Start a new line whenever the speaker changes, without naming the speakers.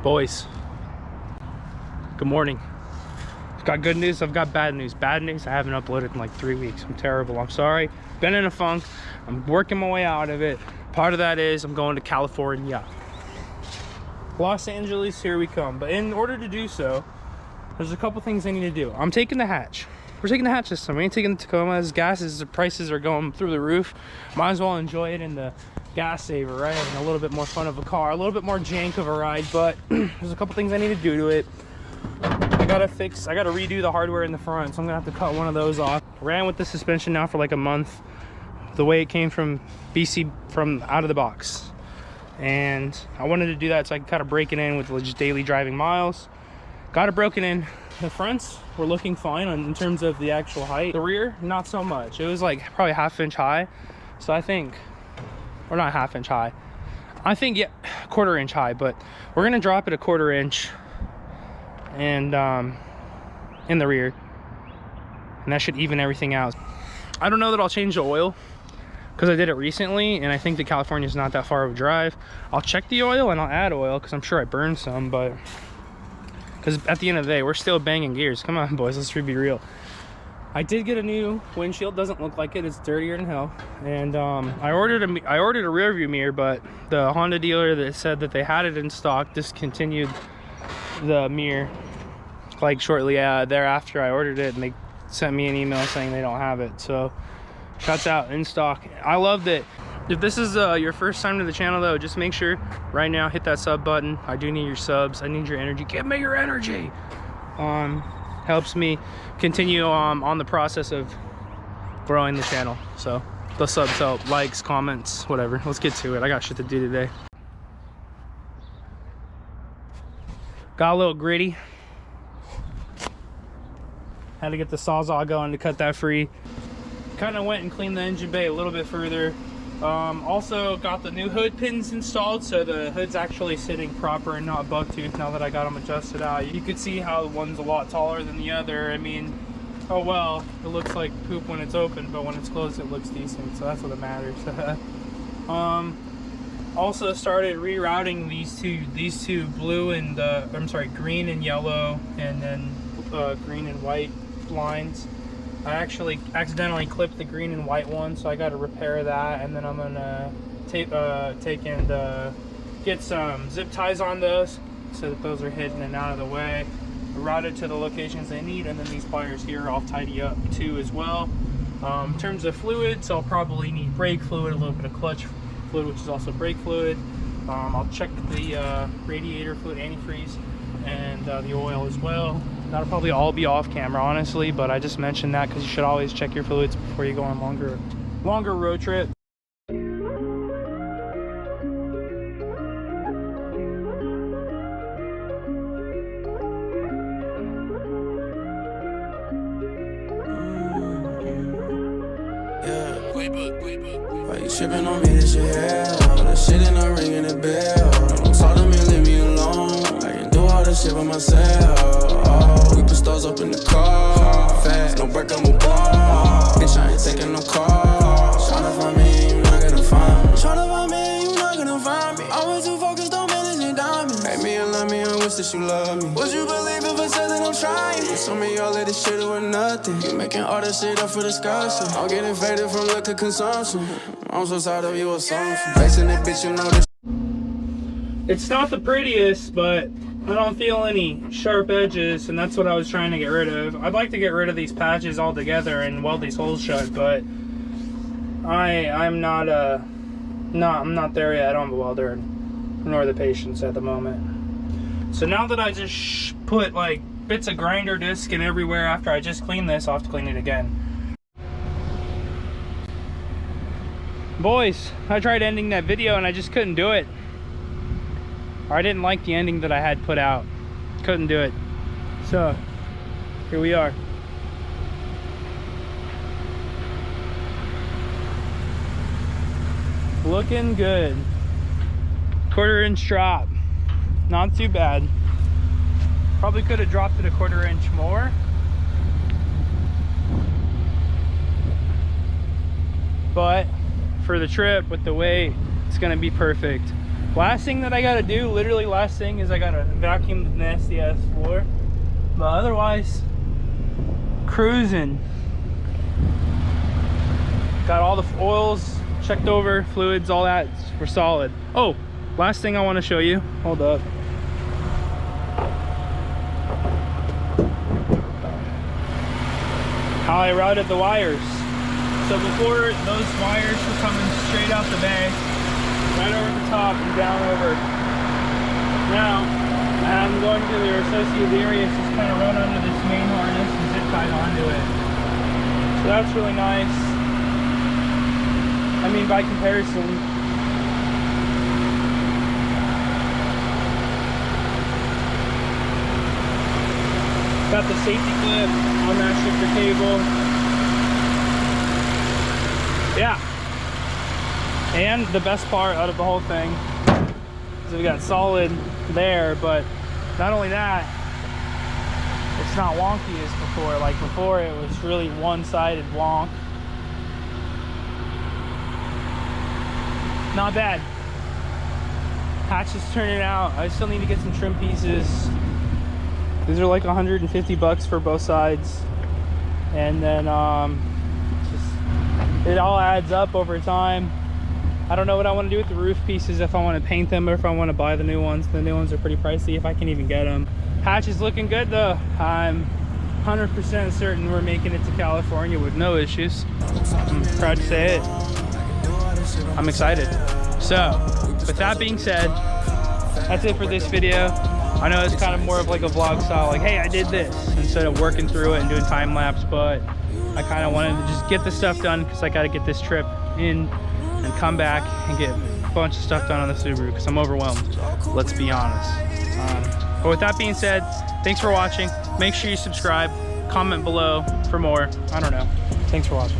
Boys, good morning. I've got good news, I've got bad news. Bad news, I haven't uploaded in like 3 weeks. I'm terrible, I'm sorry. Been in a funk, I'm working my way out of it. Part of that is I'm going to California. Los Angeles, here we come. But in order to do so, there's a couple things I need to do. I'm taking the hatch. We're taking the hatch this time. We ain't taking the Tacomas. The prices are going through the roof. Might as well enjoy it in the gas saver, right? Having a little bit more fun of a car, a little bit more jank of a ride, but there's a couple things I need to do to it. I gotta redo the hardware in the front, so I'm gonna have to cut one of those off. Ran with the suspension now for like a month, the way it came from BC, from out of the box. And I wanted to do that so I could kind of break it in with just daily driving miles. Got it broken in. The fronts were looking fine in terms of the actual height. The rear, not so much. It was like probably ½ inch high. So I think, or not ½ inch high. I think, yeah, ½ inch high, but we're gonna drop it a ½ inch and in the rear. And that should even everything out. I don't know that I'll change the oil because I did it recently and I think that California is not that far of a drive. I'll check the oil and I'll add oil because I'm sure I burned some, but because at the end of the day, we're still banging gears. Come on, boys, let's be real. I did get a new windshield. Doesn't look like it. It's dirtier than hell. And I ordered a rear view mirror, but the Honda dealer that said that they had it in stock discontinued the mirror like shortly thereafter I ordered it, and they sent me an email saying they don't have it. So that's out in stock. I love that. If this is your first time to the channel though, just make sure right now hit that sub button. I do need your subs. I need your energy. Give me your energy. Helps me continue on the process of growing the channel. So the subs help, likes, comments, whatever. Let's get to it. I got shit to do today. Got a little gritty. Had to get the Sawzall going to cut that free. Kind of went and cleaned the engine bay a little bit further. Also got the new hood pins installed, so the hood's actually sitting proper and not bucktooth now that I got them adjusted out. You can see how one's a lot taller than the other. I mean, oh well, it looks like poop when it's open, but when it's closed it looks decent, so that's what matters. Also started rerouting these two blue and I'm sorry, green and yellow, and then green and white lines. I actually accidentally clipped the green and white one, so I got to repair that, and then I'm gonna take and get some zip ties on those so that those are hidden and out of the way, routed to the locations they need, and then these pliers here I'll tidy up too as well. In terms of fluids, I'll probably need brake fluid, a little bit of clutch fluid, which is also brake fluid. I'll check the radiator fluid, antifreeze, and the oil as well. That'll probably all be off camera, honestly, but I just mentioned that because you should always check your fluids before you go on longer road trip.
Why you tripping on me, this your hair? That shit ain't not ringing the bell. Don't talk to me, leave me alone. I can do all this shit by myself. We put stars up in the car. Fast, no break, I'm a ball. Bitch, I ain't taking no calls. Tryna find me, you not gonna find me. Tryna find me, you not gonna find me. Always too focused on managing diamonds. Hate me and love me, I wish that you love me. Would you believe if I said that I'm trying? You told me all of this shit or nothing. You making all this shit up for discussion. I'm getting faded from liquor consumption. I'm so tired of your assumption. Facing that bitch, you know this.
It's not the prettiest, but I don't feel any sharp edges, and that's what I was trying to get rid of. I'd like to get rid of these patches altogether and weld these holes shut, but I'm not there yet. I don't have a welder nor the patience at the moment. So now that I just put like bits of grinder disc in everywhere after I just cleaned this, I'll have to clean it again. Boys, I tried ending that video and I just couldn't do it. Or I didn't like the ending that I had put out. Couldn't do it. So, here we are. Looking good. ½ inch drop. Not too bad. Probably could have dropped it a ½ inch more. But for the trip with the weight, it's gonna be perfect. Last thing that I gotta do, literally last thing, is I gotta vacuum the nasty ass floor. But otherwise, cruising. Got all the oils checked over, fluids, all that. We're solid. Oh, last thing I want to show you. Hold up. How I routed the wires. So before, those wires were coming straight out the bay, right over the top and down over. Now, I'm going to the associated areas, just kind of run under this main harness and zip tied onto it. So that's really nice. I mean, by comparison, got the safety clip on that shifter cable. Yeah. And the best part out of the whole thing is we got solid there, but not only that, it's not wonky as before. Like before, it was really one-sided wonk. Not bad. Hatch is turning out. I still need to get some trim pieces. These are like 150 bucks for both sides. And then it all adds up over time. I don't know what I want to do with the roof pieces, if I want to paint them or if I want to buy the new ones. The new ones are pretty pricey if I can even get them. Hatch is looking good though. I'm 100% certain we're making it to California with no issues. I'm proud to say it. I'm excited. So, with that being said, that's it for this video. I know it's kind of more of like a vlog style, like, hey, I did this, instead of working through it and doing time lapse, but I kind of wanted to just get this stuff done because I got to get this trip in and come back and get a bunch of stuff done on the Subaru because I'm overwhelmed, let's be honest. But with that being said, thanks for watching. Make sure you subscribe, comment below for more. I don't know. Thanks for watching.